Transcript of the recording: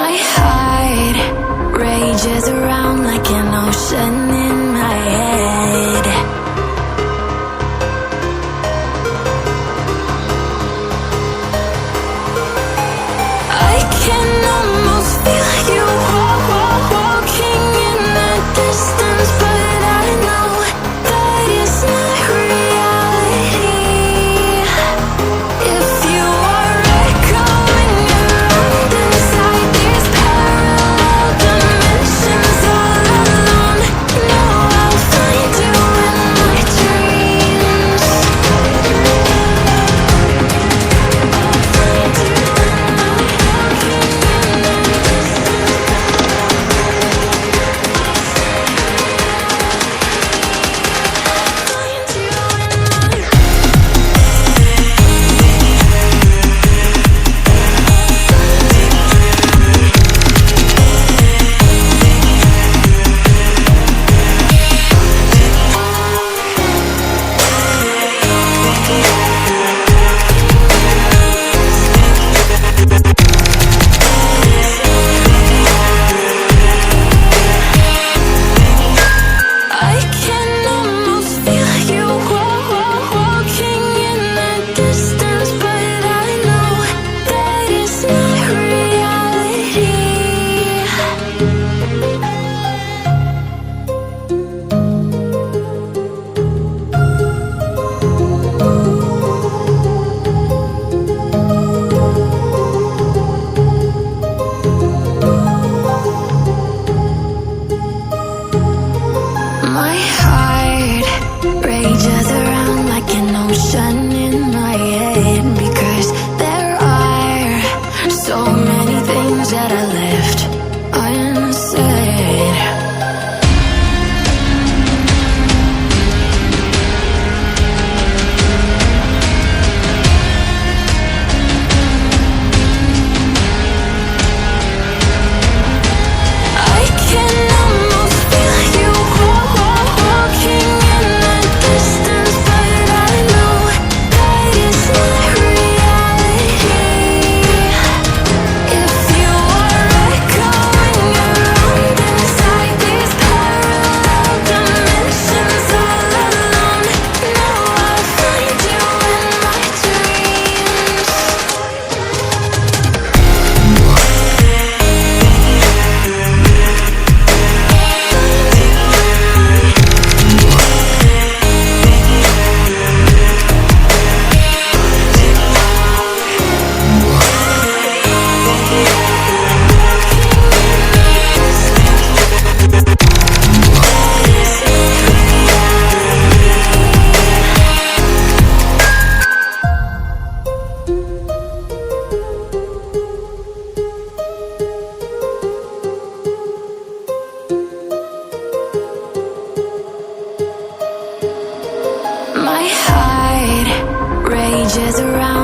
My heart rages around like an ocean in my head. I can almost feel you walking in the distance, but I know that it's not reality. If you are echoing around inside these parallel dimensions all alone, know I'll find you in my dreams. I'll find you in my walking in the I can almost feel you walking in the distance, but I know that it's not reality. My heart rages around like an ocean in my head, because there are so many things that I left unsaid. I can almost feel you walking in the distance, but I know that it's not reality. If you are echoing around inside these parallel dimensions all alone, know I'll find you in my dreams. My heart rages around